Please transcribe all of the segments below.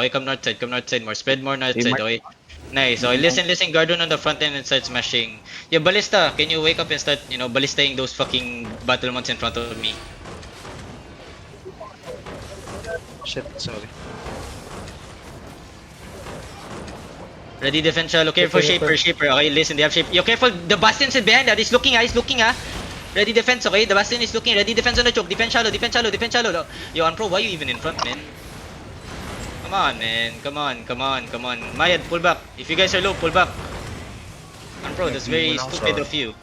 okay? Come north side more. Spread more north side, okay? Nice. Okay, listen, Guardon on the front end and start smashing. Yeah, Ballista, can you wake up and start, ballistaing those fucking battlements in front of me? Shit, sorry. Ready, defend shallow. Careful, Shaper. Okay, listen, they have Shaper. Yo, careful. The Bastion's in behind. He's looking, Ready, defense, okay? The Bastion is looking. Ready, defense on the choke. Defend shallow. Yo, Unpro, why you even in front, man? Come on, man. Come on. Mayad, pull back. If you guys are low, pull back. Unpro, that's very stupid of you.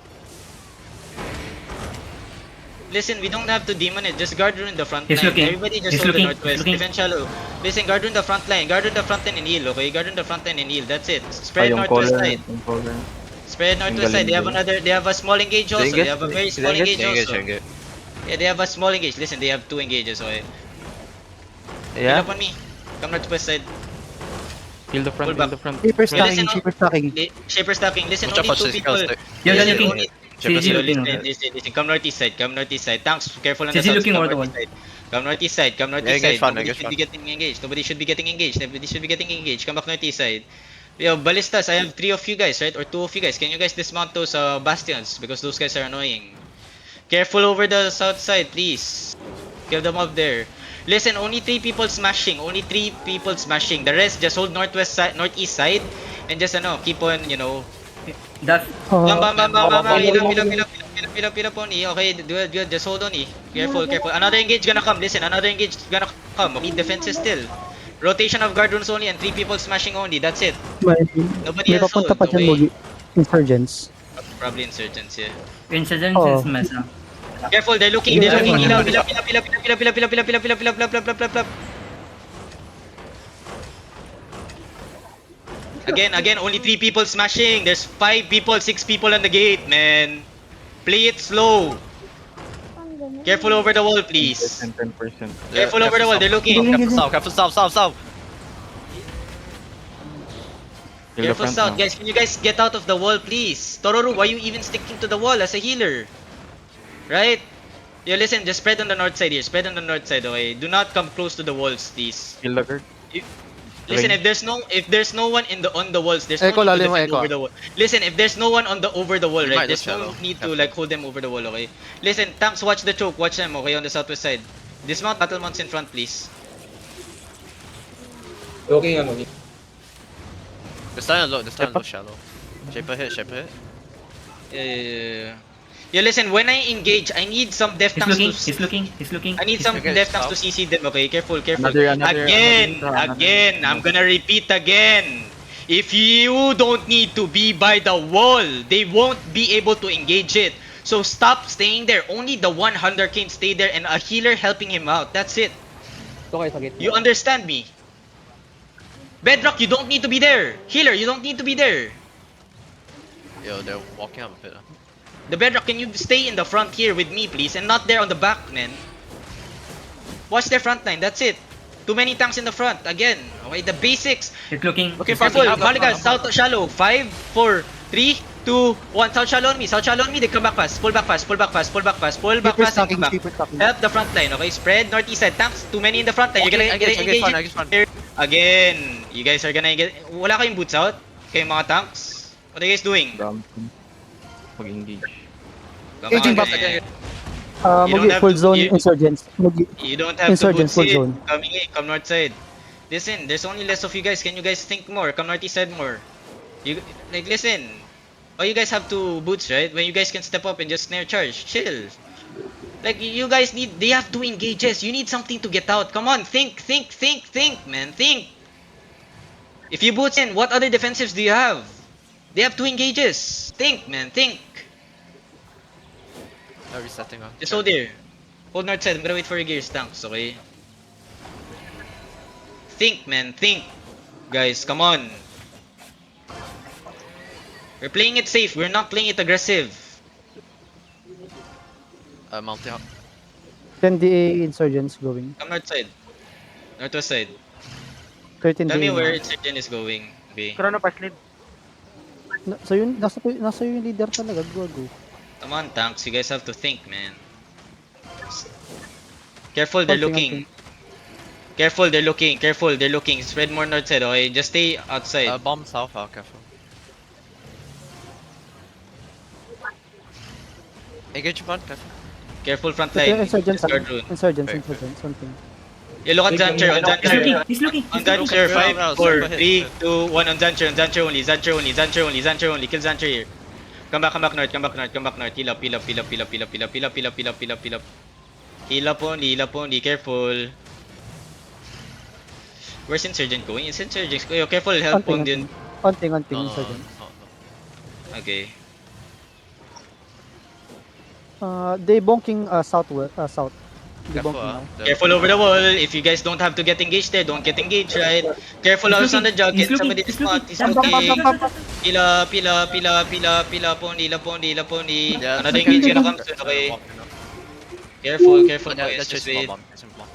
Listen, we don't have to demon it. Just guard in the front He's line. looking. Everybody just He's hold the looking. northwest. Defend shallow. Listen, guard in the front line. Guard in the front line and heal, okay? Guard in the front line and heal. That's it. Spread northwest side. Spread northwest side. They have a small engage also. They have a very small engage also. Yeah, they have a small engage. Listen, they have 2 engages, okay? Heal Yeah. up on me. Come northwest side. Kill the front, Pull back. kill the front. Shaper Listen, stacking. Shaper stacking. Listen, Watch out, only watch 2 this, people. girls. You're Listen, looking. only- CZ Yo, looking. listen. Come northeast side. Tanks, careful on the CZ south. looking Come over the northeast side. Come northeast side. engage fun, Nobody engage should fun. be getting engaged. Nobody should be getting engaged. Come back northeast side. Yo, Ballistas, I have 3 of you guys, right? Or 2 of you guys. Can you guys dismount those bastions? Because those guys are annoying. Careful over the south side, please. Kill them up there. Listen, only 3 people smashing. The rest just hold northeast side. And just keep on, That's Pila po ni. Okay, good. Just hold on eh. Careful. Another engage gonna come. Listen, another engage gonna come. We need defenses still. Rotation of guard runes only and 3 people smashing only. That's it. Nobody May else papunta hold, pa dyan, okay? Mogi. Insurgents. Probably insurgents, yeah. incidents Oh. is mess up. Careful, they're looking. Pila. Again, only 3 people smashing. There's 5 people, 6 people on the gate, man. Play it slow. Careful over the wall, please. 10%. Careful over the wall, they're looking. Careful south. Kill the Careful front south, now. guys. Can you guys get out of the wall, please? Tororu, why you even sticking to the wall as a healer? Right? Yeah, listen, just spread on the north side here. Spread on the north side, okay? Do not come close to the walls, please. Kill the guard. Listen, if there's no one on the walls, there's no Echo, need to lalim mo, defend echo. over the wall. Listen, if there's no one over the wall, You right? might There's just no shallow. need to like hold them over the wall, okay? Listen, tanks, watch the choke. Watch them, okay, on the southwest side. Dismount battle mounts in front, please. This time low shallow. Shaper hit. Yeah, listen, when I engage, I need some def tanks to He's looking. I need some Okay, def tanks to stop. CC them, okay? Careful. Another- Again, I'm gonna repeat again. If you don't need to be by the wall, they won't be able to engage it. So stop staying there. Only the 100 can stay there and a healer helping him out. That's it. You understand me? Bedrock, you don't need to be there. Healer, you don't need to be there. Yo, they're walking up a bit. The Bedrock, can you stay in the front here with me, please? And not there on the back, man. Watch their front line, that's it. Too many tanks in the front, again. Okay, the basics. He's looking. Okay, Careful, Up. Maligas, south shallow. 5, 4, 3, 2, 1. South shallow on me, they come back fast. Pull back fast, come back. Shaper stacking. Help the front line, okay? Spread northeast side. Tanks, too many in the front line. You're gonna Okay, engage fun. it. Again, you guys are gonna get. Wala kayong boots out? Kayong mga tanks? What are you guys doing? Mag-engage. Come Engaging on, back man. again. You don't Mogi, have full to- zone you- insurgents. Mogi. You don't have to Insurgents, boots full in. zone. Coming in, come north side. Listen, there's only less of you guys. Can you guys think more? Come northeast side more. You listen. Oh, you guys have 2 boots, right? When you guys can step up and just snare charge, chill. Like you guys they have 2 engages. You need something to get out. Come on, think, man, think. If you boots in, what other defensives do you have? They have 2 engages. Think, man, think. They're resetting up. Just hold there. Hold north side. I'm gonna wait for your gears, tanks, okay? Think, man, think. Guys, come on. We're playing it safe. We're not playing it aggressive. Mounting up. 10 DA insurgents going. Come north side. Northwest side. 13 Tell me DA. where Insurgent is going. B. Chrono pass lead. So yun, nasa yung leader talaga. Go. Come on, tanks. You guys have to think, man. Careful, they're Something, looking. Careful, they're looking. Careful, they're looking. Spread more north side, okay? Just stay outside. Bomb south, careful. Engage front, careful. Careful front Okay, line. insurgents, Just guard rune. insurgents, Wait, insurgents, something. Yeah, look on Zancher, on He's looking, Zancher. he's looking. On He's looking. Zancher, Round, 5, round, 4, super hit. 3, 2, 1 on Zancher only, Zancher only, Zancher only, Zancher only. Kill Zancher here. Come back north, come back north, come back north. Heal up, heal up, heal up, heal up, heal up, heal up, heal up, heal up, heal up, heal up, heal up. Heal up only, careful. Where's Insurgent going? Is Insurgent going? Careful, help on din. Onting, No, no, insurgents. no. Okay. They bonking southwest, south. They Careful, bonking now. Careful over the wall. If you guys don't have to get engaged there, don't get engaged, right? Careful He's also on the looking, jug. he's Get looking, somebody he's spot. looking. He's Bam, bam, looking. bam, bam, bam. Pila pony. Yeah, Another second engage gonna engage. come soon, okay? Walking up. Careful, careful, Yeah, boys. that's Just just wait. bomb. It's a bomb.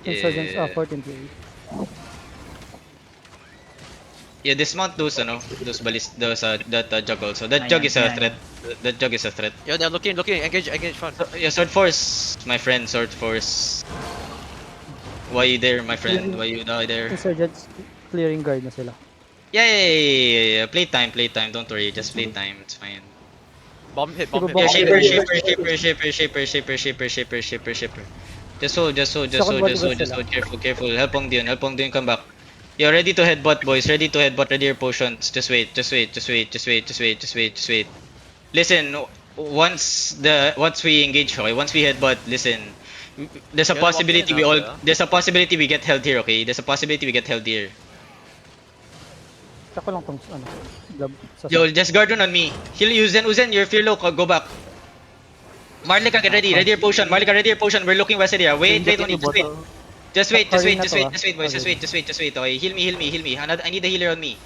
Insurgents, Yeah. 14 to 8. Yeah, dismount those that jug also. That Ayan, jug is a ayan. threat. That jug is a threat. Yo, they're looking. Engage front. Yeah, sword force, my friend. Sword force. Why you there, my friend? Why you die there? Insurgents, clearing guard na sila. Yeah. Playtime. Don't worry. Just playtime. It's fine. Bomb hit. Bomb Yeah, hit. shipper. Just hold. Second body was sila. Careful. Help Hong Dion, come back. You're ready to headbutt, boys. Ready your potions. Just wait. Listen, once we engage, okay? Once we headbutt, listen. There's a You're the one possibility playing now, yeah? there's a possibility we get held here, okay? There's a possibility we get held here. Tako lang tong, glove sa Yo, just guard on me. Heal Uzen, you're fear low, go back. Marlika, get ready your potion. We're looking west area. Wait, only just wait. Just wait, boys. Just wait. Okay, heal me. I need a healer on me.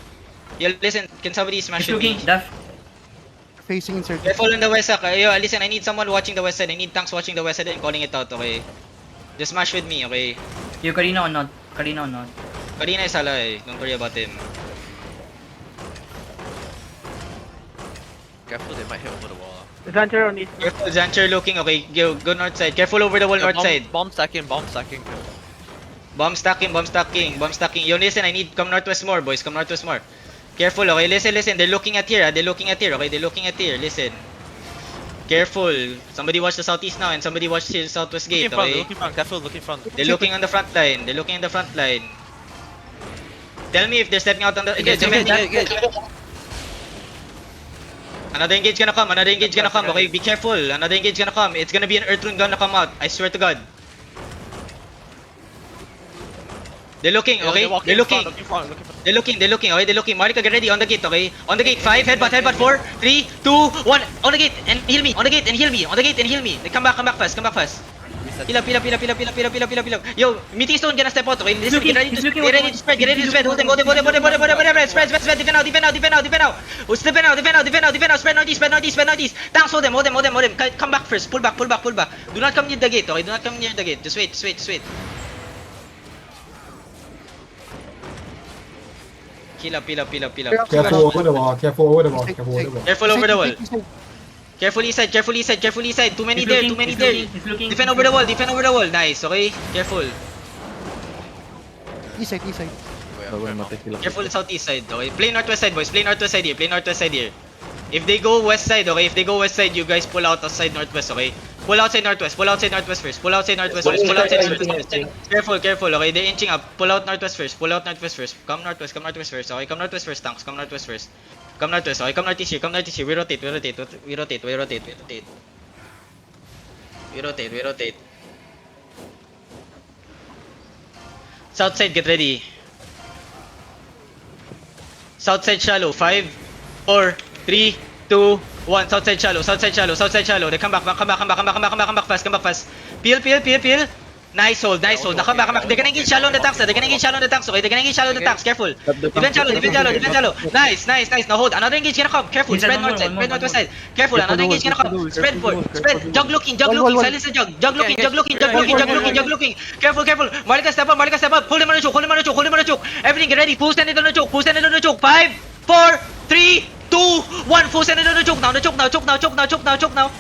Yo, listen, can somebody smash He's with me? looking. Dash. facing insurgents. Careful on the west side. Yo, listen, I need someone watching the west side. I need tanks watching the west side and calling it out, okay? Just smash with me, okay? You Karina or not? Karina or not? Karina is ala eh. Don't worry about him. Careful, they might hit over the wall. Careful, Zancher looking, okay? Go north side. Careful over the wall, north side. Bomb stacking. Bomb stacking. Yo, listen, come northwest more, boys. Come northwest more. Careful, okay? Listen. They're looking at here, okay? They're looking at here. Listen. Careful. Somebody watch the southeast now and somebody watch the southwest gate, okay? Looking front. Careful, looking front. They're looking on the front line. Tell me if they're stepping out on the... Engage. Another engage gonna come, okay? Be careful. Another engage gonna come. It's gonna be an earth rune gonna come out. I swear to God. They're looking, okay? They're looking. They're looking, okay? They're looking. Marika, get ready on the gate, okay? On the gate, 5, headbutt, 4, 3, 2, 1. On the gate and heal me. Like, come back fast. Heal up. Yo, meeting stone gonna step out, okay? Listen, get ready to spread. Hold them. Spread. Defend now. Oh, defend now. Spread northeast. Tanks, hold them. Come back first. Pull back. Do not come near the gate, okay? Just wait. Heal up. Careful over the wall. Careful over the wall. Careful over the wall. Careful east side. Too many there. He's looking. Defend over the wall. Nice, okay? Careful. East side. Bawal matay sila. Careful southeast side, okay? Play northwest side, boys. Play northwest side here. If they go west side, okay? You guys pull out outside northwest, okay? Pull outside northwest first. Careful, okay? They're inching up. Pull out northwest first. Come northwest first, okay? Come northwest first, tanks. Come northwest, okay? Come northeast here. We rotate. South side, get ready. South side shallow. 5, 4, 3, 2, 1. South side shallow. They come back fast. Peel. Nice hold. Now come back. They're gonna engage shallow on the tanks, okay? They're gonna engage shallow on the tanks. Careful. Defend shallow. Nice. Now hold. Another engage gonna come. Careful. Spread northwest side. Careful. Another engage gonna come. Spread. Jug looking. Silence the jug. Jug looking. Careful. Marika step up. Hold him on the choke. Everything get ready. Full stand on the choke. 5, 4, 3, 2, 1. Full stand on the choke now.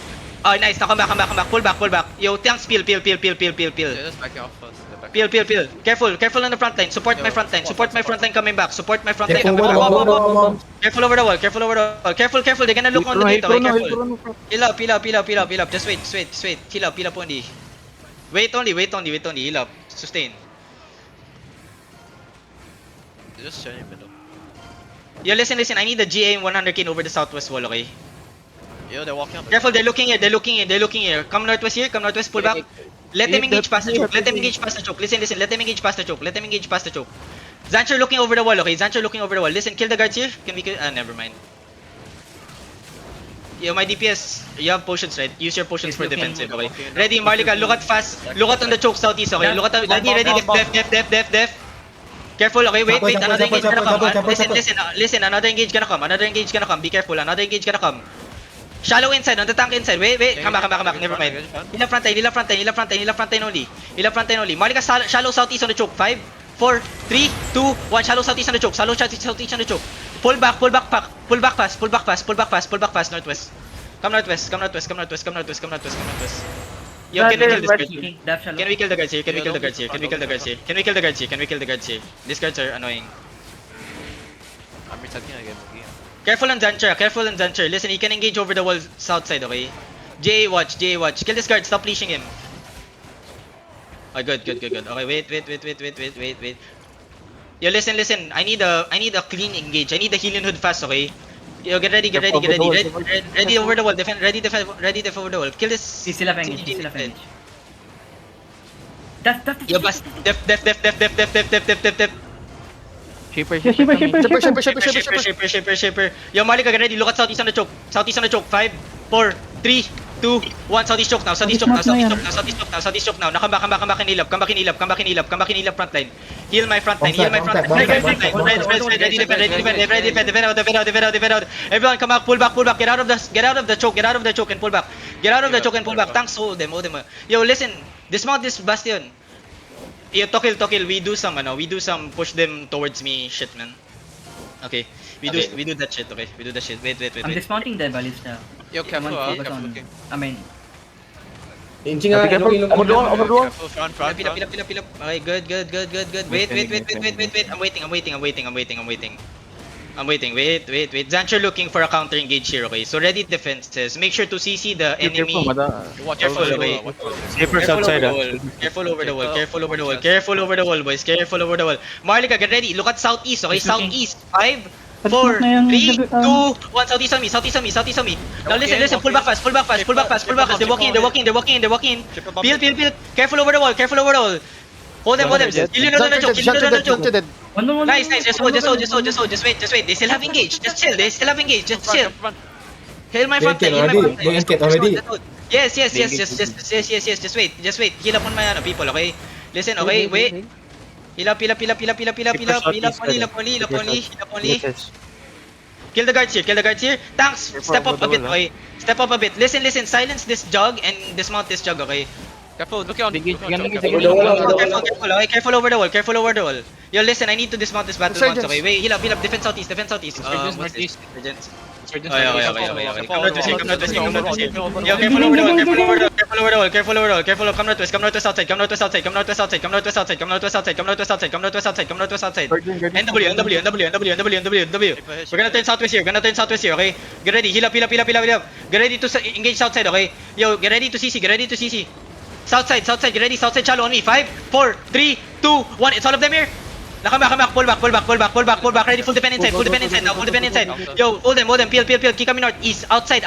Oh, nice. Now come back. Pull back. Yo, tanks peel. They're just backing off first. Peel. Careful on the front line. Support my front line. Support my front line coming back. Support my front line Careful coming over the back. wall. Careful over the wall. Careful. They're gonna look on the gate. Okay, careful. Heal up. Just wait. Heal up only. Wait only. Heal up. Sustain. Just shut in middle. Yo, listen. I need the GA 100k over the southwest wall, okay? Yo, they're walking up. Careful, they're looking here. Come northwest here. Pull back. Let them engage past the choke. Listen. Let them engage past the choke. Zancher looking over the wall, okay? Listen, kill the guards here. Can we kill? Never mind. Yo, my DPS, you have potions, right? Use your potions for defensive, okay? Ready, Marlika, look at on the choke southeast, okay? Ready, def. Careful, okay? Wait, another engage gonna come. Listen, another engage gonna come. Be careful, another engage gonna come. Shallow inside, on the tank inside. Wait, come back. Never mind. Hila front line only. Marlika, shallow southeast on the choke. 5, 4, 3, 2, 1. Shallow southeast on the choke. Pull back fast. Northwest. Come northwest. Yo, can we kill this guard? Can we kill the guards here? Can we kill the guards here? These guards are annoying. I'm retacking again. Careful on Zancher. Listen, he can engage over the wall south side, okay? JA watch. Kill this guard, stop leashing him. Oh, good. Okay, wait. Yo, listen. I need a clean engage. I need the healing hood fast, okay? Yo, get ready. Ready over the wall. Defend over the wall. Kill this. He's still up engage. Def. Yo, bust. Def. Shaper. Yo, Malika, get ready. Look at southeast on the choke. 5, 4, 3, 2, 1. Southeast choke now. Southeast choke now. Now come back and heal up. Come back and heal up front line. Heal my front line. Ready, defend. Everyone come back, pull back. Get out of the choke and pull back. Tanks, hold them. Yo, listen. Dismount this bastion. Yo, Tokil, we do some push them towards me shit, man. Okay. We do that shit, okay? Wait. I'm dismounting the ballista. Yo, careful, Focus careful on- looking. I mean, Inching nga. Overdoor. Careful, front. Pil up. Okay, good. Wait. I'm waiting. Wait. Zancher looking for a counter engage here, okay? So ready defenses. Make sure to CC the enemy. Watch Careful, over the okay? wall. Sniper's outside, Careful over the wall, boys. Careful over the wall. Marlika, get ready. Look at southeast, okay? It's looking. Southeast. 5, 4, 3, 2, 1. Southeast on me. Now listen. Pull back fast. They're walking in. Peel. Careful over the wall. Hold them. Kill you on the choke. one. Nice. Just hold. Just wait. They still have engage. Just chill. Heal my front line. Already. Yes. Just wait. Heal up on my people, okay? Listen, okay? Wait. Heal up only. Kill the guards here. Tanks, step up a bit. Listen. Silence this jug and dismount this jug, okay? Careful, look on. Careful over the wall. Yo, listen, I need to dismount this battle once, okay? Wait, heal up. Defend southeast. What's this? Insurgents. Okay. Come northwest here. Yo, careful over the wall. Careful. Come northwest outside. NW. We're gonna turn southwest here, okay? Get ready, heal up. Get ready to engage southside, okay? Yo, get ready to CC. Southside, get ready, southside shallow on me. 5, 4, 3, 2, 1. It's all of them here. Now come back. Pull back. Ready, full defend inside. Yo, hold them. Peel. Keep coming north, east, outside.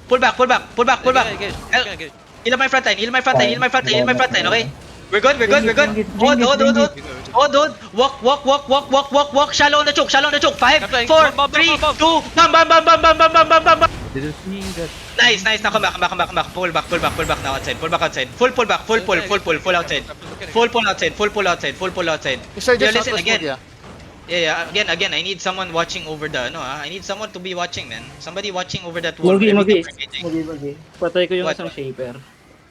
Pull back. Heal up my front line, okay? We're good. Hold. Walk. Shallow on the choke. 5, 4, 3, 2, bam. Nice. Now come back. Pull back now outside. Full pull outside. Full pull outside. Yo, listen again. Yeah. Again. I need someone watching over the I need someone to be watching, man. Somebody watching over that wall. Magi. Patay ko yung What? isang shaper.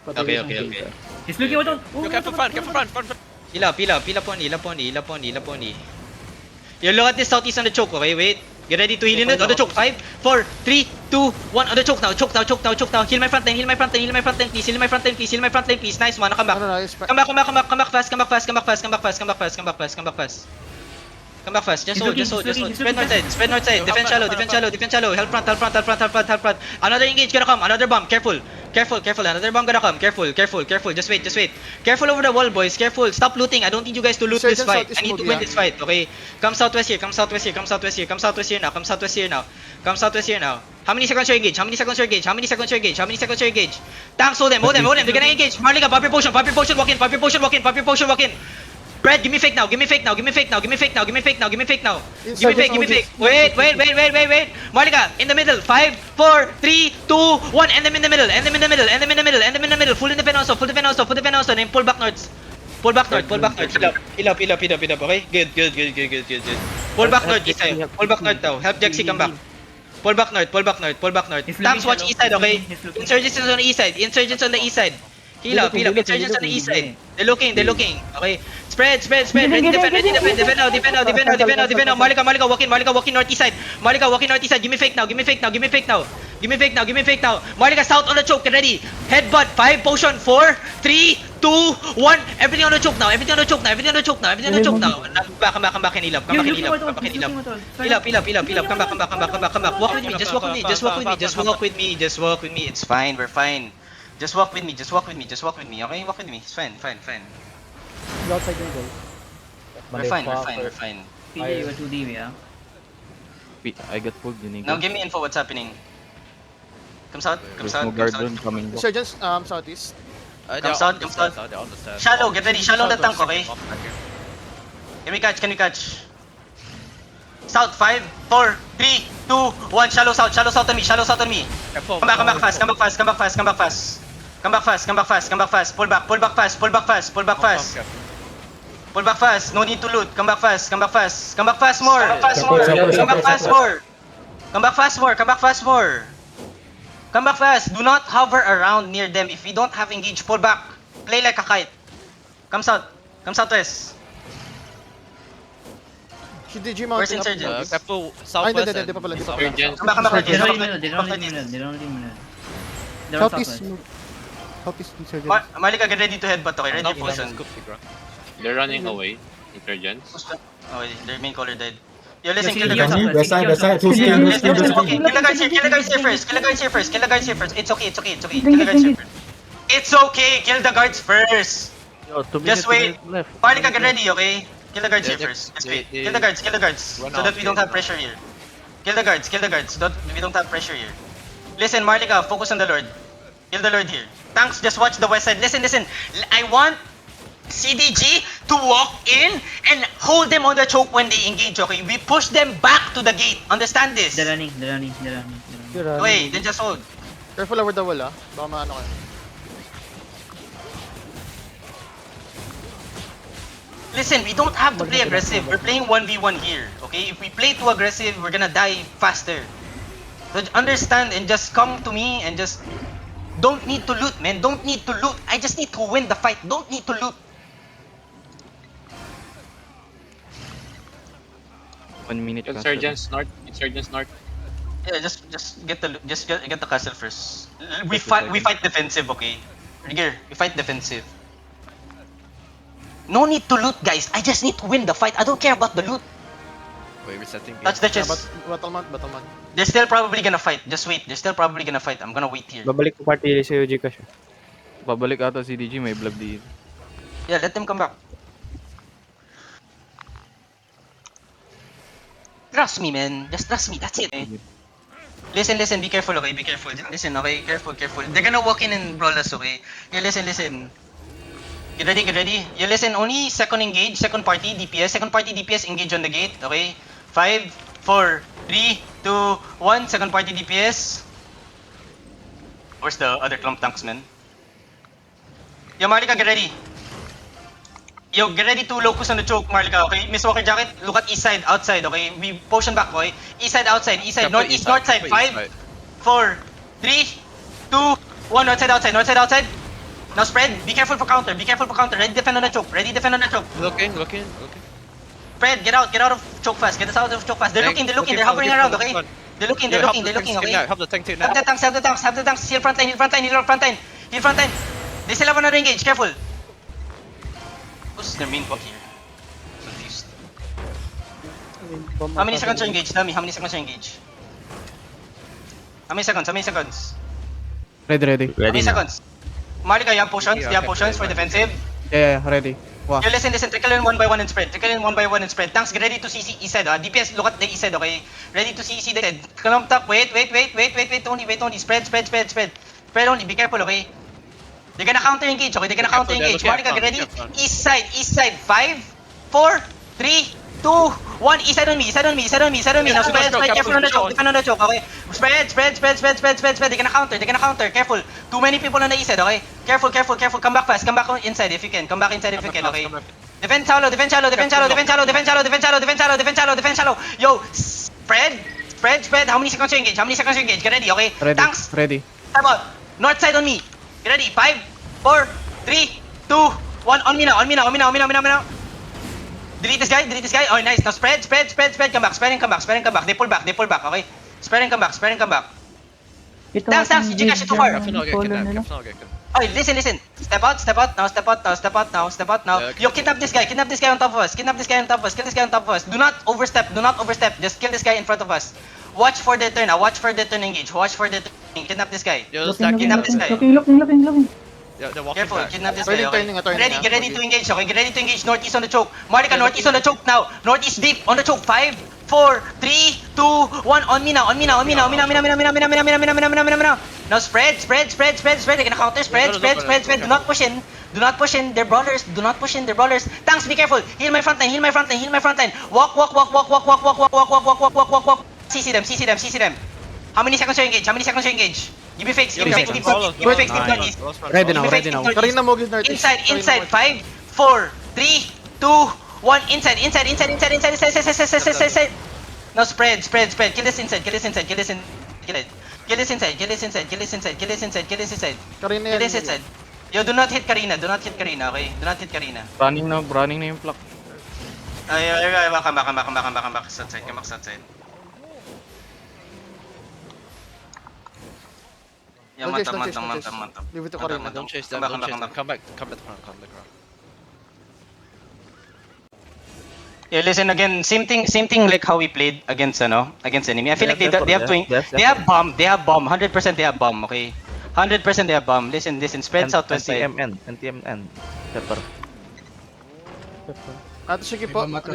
Okay. He's looking out. Yo, careful front. Hila pony. You look at this southeast on the choke, okay? Wait. Get ready to heal in it on the choke. 5, 4, 3, 2, 1. On the choke now. Choke now. Choke now. Choke now. Heal my front lane. Heal my front lane. Heal my front lane, please. Heal my front lane, please. Heal my front lane, please. Nice one. Come back. Come back. Come back. Come back. Come back fast. Come back fast. Come back fast. Come back fast. Come back fast. Come back fast. Come back fast. Come back fast. Just hold. Just hold. Just hold. Spread north side. Spread north side. Defend shallow. Defend shallow. Defend shallow. Help front. Help front. Help front. Help front. Help front. Another engage gonna come. Another bomb. Careful. Careful. Careful. Another bomb gonna come. Careful. Careful. Careful. Just wait. Just wait. Careful over the wall, boys. Careful. Stop looting. I don't need you guys to loot this fight. I need to win this fight. Okay. Come southwest here. Come southwest here. Come southwest here. Come southwest here now. Come southwest here now. Come southwest here now. How many seconds are engage? How many seconds are engage? How many seconds are engage? How many seconds are engage? Tanks, hold them, hold them, hold them. They're gonna engage. Marlica, pop your potion, walk in, pop your potion, walk in, pop your potion, walk in. Brad, give me fake now, give me fake now, give me fake now, give me fake now, give me fake now, give me fake now. Give me fake, give me fake. Wait. Marlica, in the middle. 5, 4, 3, 2, 1. End them in the middle, end them in the middle, end them in the middle, end them in the middle. Full defend also, full defend also, full defend also. Then pull back north. Pull back north, pull back north. Heal up, okay? Good. Pull back north, east side. Pull back north now. Help Jaxi come back. Pull back north. Tanks watch east side, okay? Insurgents on the east side. Insurgents on the east side. Heal up. Insurgents on the east side. They're looking. Okay. Spread. Ready defend now. Malika, walk in northeast side. Give me fake now. Malika, south on the choke. Get ready. Headbutt. 5, potion. 4, 3, 2, 1. Everything on the choke now. Everything on the choke now. Come back and heal up. Heal up. Come back. Walk with me. Just walk with me. It's fine. We're fine. Just walk with me. Okay? Walk with me. It's fine. Outside yung goal. We're fine. PJ, you were 2D, yeah? I got pulled, yun Now give me info what's happening. Come south. There's no guard doon coming. Insurgents, southeast. Come south. They're on the stairs. Shallow, get ready. Shallow the tank, okay? Can we catch? South, 5, 4, 3, 2, 1. Shallow south on me. Careful. Come back fast. Come back fast. Pull back fast. No need to loot. Come back fast more. Do not hover around near them. If we don't have engage, pull back. Play like a kite. Come southwest. DG Where's mounting up. insurgents? Careful. Ay, Southwest. hindi pa pala. Insurgents. Come back. They don't leave middle. They're on Southeast. southwest. Southeast insurgents. Malika, get ready to headbutt, okay? Ready potion. They're running away, insurgents. Okay, their main color dead. Yo, listen, kill the You're guards. West side. Full Kill screen. the guards here first. Kill the guards here first. It's okay. Kill the guards here first. It's okay. Kill the guards first. Yo, 2 Just minutes wait. left. Malika, get ready, okay? Kill the guards here Yeah, first. Just they- wait. they- Kill the guards. So run out, that we don't yeah. have pressure here. Kill the guards. We don't have pressure here. Listen, Marlica, focus on the Lord. Kill the Lord here. Tanks, just watch the west side. Listen. I want CDG to walk in and hold them on the choke when they engage, okay? We push them back to the gate. Understand this? They're running. Wait, then just hold. Careful over the wall, ah. Baka maano kayo. Listen, we don't have to play aggressive. We're playing 1v1 here, okay? If we play too aggressive, we're gonna die faster. So understand and just come to me and just... Don't need to loot, man. Don't need to loot. I just need to win the fight. Don't need to loot. 1 minute. Insurgents north. Yeah, just get the castle first. We fight defensive, okay? Rigger, we fight defensive. No need to loot, guys. I just need to win the fight. I don't care about the loot. Wait, resetting. Touch the Yeah, chest. Battlement. They're still probably gonna fight. Just wait. They're still probably gonna fight. I'm gonna wait here. Babalik ko party sa Gcash. Babalik ata si DG, may blood din. Yeah, let them come back. Trust me, man. Just trust me. That's it. Listen. Be careful, okay? Be careful. Listen, okay? Careful. They're gonna walk in and brawl us, okay? Yeah, listen. Get ready. You listen. Only second engage. Second party DPS engage on the gate, okay? 5, 4, 3, 2, 1. Second party DPS. Where's the other clump tanks, man? Yo, Marlica, get ready. Yo, get ready to locus on the choke, Marlica, okay? Miss Walker Jacket, look at east side, outside, okay? We potion back, okay? East side, outside, north side. 5, 4, 3, 2, 1. North side, outside. Now spread. Be careful for counter. Ready defend on the choke. Looking. Spread. Get out of choke fast. Get us out of choke fast. They're looking. They're hovering around, okay? They're looking, Yo, they're help looking, the they're looking, tanks okay? help the tank team now. Have the tanks, have the tanks, have the tanks. Heal front line, heal front line, heal front line, heal front line. They still have another engage, careful. Who's their main bot here? Confused. How many seconds to engage? Tell me, how many seconds to engage? How many seconds? How many seconds? Ready, ready. How many seconds? Marlika, you have potions? Do you have potions for defensive? Yeah, ready. Wow. Here, listen, trickle in one by one and spread. Trickle in one by one and spread. Tanks, get ready to CC East-side. DPS, look at the East-side, okay? Ready to CC the head. Come up, wait, only. Spread. Spread only, be careful, okay? They're gonna counter engage, okay? They're gonna counter engage. Marlika, get ready. East-side. 5, 4, 3, 2, 1. East-side on me. Now spread, careful on the choke. Defend on the choke, okay? Spread. They're gonna counter. Careful. Too many people on the East-side, okay? Careful. Come back fast. Come back inside if you can. Come back inside if you can, okay? Defend shallow. Yo, spread. How many seconds you engage? Get ready, okay? Ready. Tanks, Ready. time out. North side on me. Get ready. 5, 4, 3, 2, 1. On me now. Delete this guy. Oh, nice. Now spread. Come back. Spread and come back. They pull back, okay? Spread and come back. Tanks, you guys are too far. Careful not get kidnapped. Careful not get kidnapped. Oh, listen. Step out now. Yo, kidnap this guy on top of us. Kill this guy on top of us. Do not overstep. Just kill this guy in front of us. Watch for their turn. Engage. Kidnap this guy. Yo, stacking. Kidnap this guy. Looking. Yeah, they're walking Careful, back. kidnap this Turning, guy, okay? turning, Get ready to engage, okay? Get ready to engage. Northeast on the choke. Marlika, northeast on the choke now. Northeast deep on the choke. 5, 4, 3, 2, 1. On me now. Now spread. They're gonna counter. Spread. Do not push in. They're brawlers. Tanks, be careful. Heal my front line. Walk. CC them. How many seconds to engage? Give me fakes. Deep bodies. Ready now. Karina mo, give Northeast. Inside. 5, 4, 3, 2, 1. Inside. Now spread. Kill this inside. Kill this inside. Karina Kill yan. this inside. Yo, do not hit Karina, okay? Do not hit Karina. Running na yung clock. Ay, come back. Southside. Yeah, Don't chase, mantap. Leave it to Karina. Don't chase them. Come Don't chase back. them. Come back to the front. Yeah, listen again. Same thing like how we played against enemy. I feel like they have bomb. 100% they have bomb. Okay, 100% they have bomb. Listen. Spread southwest side. NTMN. Pepper. Sige po. Mark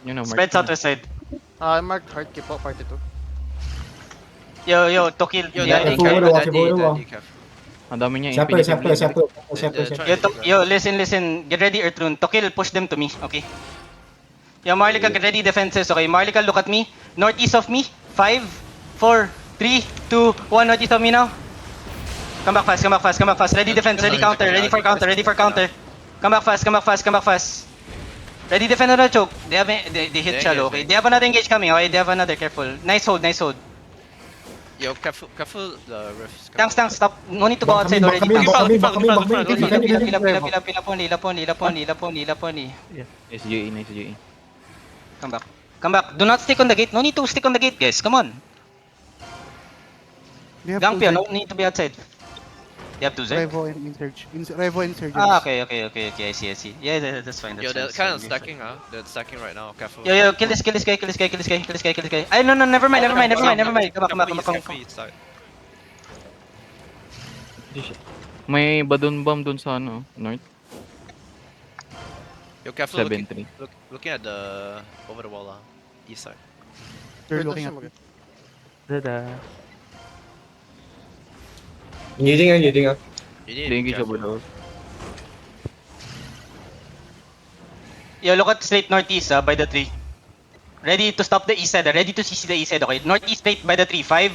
nyo na. Spread southwest side. Mark hard keep po, party 2. Yo, to kill. Yo, Yeah, daddy, Siguro, daddy, siguro. daddy, careful. Ang dami niya. Siyempre. Yo, listen. Get ready, Earthrune. To kill, push them to me. Okay. Yo, Marlika, get ready defenses. Okay, Marlika, look at me. Northeast of me. 5, 4, 3, 2, 1. Northeast of me now. Come back fast. Ready defense. Ready for counter. Come back fast. Ready defend on the choke. They hit shallow. Okay. They have another engage coming. Okay. They have another. Careful. Nice hold. Yo, careful the refs. Tanks, stop. No need to go outside already. Kami. Pila pony. SGE, nice SGE. Come back. Do not stick on the gate. No need to stick on the gate, guys. Come on. Gang Pia, no need to be outside. You have to Zek? Revo and Insurgents. Okay. I see. Yeah, that's fine. Yo, they're kind of stacking, huh? They're stacking right now. Careful. Yo, kill this guy. Ay, no, never mind. Come back. East side. May Badon bomb dun sa north. Yo, careful. 7-3. Looking at the over the wall, east side. They're looking at Yiding You need to Hindi be engage careful. over door. Yo, look at straight northeast by the tree. Ready to stop the east side. Ready to CC the east side. Okay, northeast straight by the tree. 5,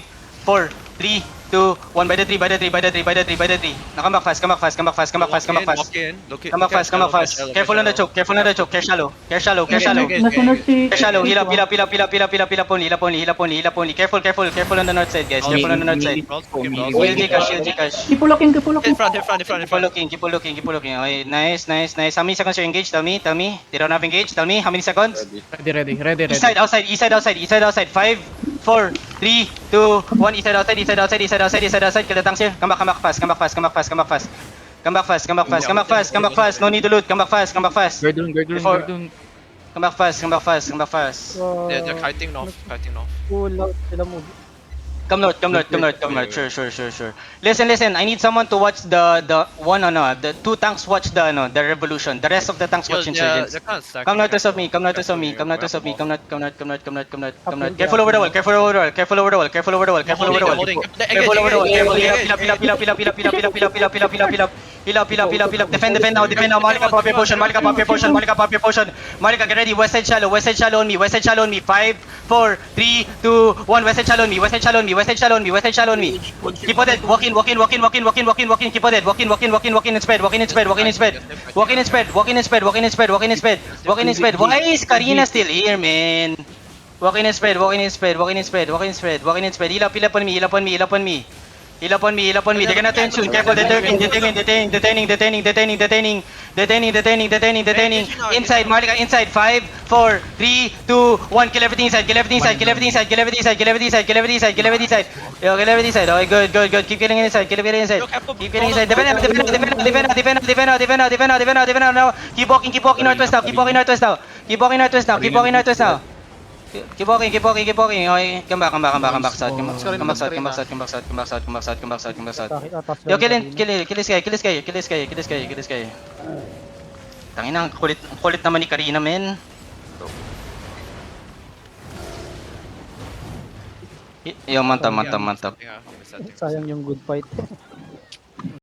4, 3, 2, 2, 1. By the 3, by the 3, by the 3, by the 3, by the 3. Now come back fast, come back fast, come back fast, come back fast, come back fast. Walk in. Look Come back fast, come back fast. Careful on the choke, careful on the choke. Care shallow, care shallow, care shallow. Nasa north si... Care shallow, heal up, heal up, heal up, heal up, heal up, heal up, heal up only, heal up only, heal up only, heal up only. Careful, careful, careful on the north side, guys. Careful on the north side. Shield Gcash, shield Gcash. Keep looking, keep looking. In front, in front, in front, in Keep on front. looking, keep on looking, keep on looking. Okay, nice, nice, nice. How many seconds you're engaged? Tell me, tell me. They don't have engaged. Tell me, how many seconds? Ready. East side, outside, east side, outside, east side, outside. 5, 4, 3, 2, 1. East side, outside, east side, outside, east side, outside, east side, outside. Kill the tanks here. Come back fast, come back fast, come back fast, come back fast. Come back fast, come back fast, come back fast, come back fast. No need to loot. Come back fast, come back fast. Guard Before- dun. Come back fast, come back fast, come back fast. They're kiting off, kiting off. Full out sila move. Come north, come north, come north, come north. Sure, sure, sure, sure. Listen, listen. I need someone to watch the one the 2 tanks watch the revolution. The rest of the tanks watch insurgents. They're kind of stacked. Come north of me, come north of me, come north of me, come north, come north, come north, come north, come north, come north. Careful over the wall, careful over the wall, careful over the wall, careful over the wall, careful over the wall. Careful over the wall, careful. Heal up, heal up, heal up, heal up, heal up, heal up, heal up, heal up, heal up, heal up, heal up. Heal up, heal up, heal up, heal up. Defend, defend now, defend now. Malika, pop your potion, Malika, pop your potion, Malika, pop your potion. Malika, get ready. West side shallow on me, west side shallow on me. 5, 4, 3, 2, 1. West side shallow on me, west side shallow on me, west side shallow on me, west side shallow on me. Keep on that. Walk in, walk in, walk in, walk in, walk in, walk in, walk in. Keep on that. Walk in, walk in, walk in, walk in and spread, walk in and spread, walk in and spread. Walk in and spread, walk in and spread, walk in and spread, walk in and spread, walk in and spread. Why is Karina still here, man? Walk in and spread, walk in and spread, walk in and spread, walk in and spread, walk in and spread. Heal up on me, heal up on me, heal up on me. Heal up on me, heal up on me. They're gonna turn soon. Careful, detaining. Inside, Malika, inside. 5, 4, 3, 2, 1. Kill everything inside, kill everything inside, kill everything inside, kill everything inside, kill everything inside, kill everything inside, kill everything inside. Yo, kill everything inside. Okay, good, good, good. Keep getting inside, keep getting inside. Keep getting inside. Defend now. Keep walking northwest now. Keep walking northwest now. Keep walking northwest now. Keep walking northwest now. Keep walking. Okay, come back south. Come back south. Yo, kill this guy. Tangina, ang kulit naman ni Karina, men. Yo, mantap. Yeah, Sayang yung good fight.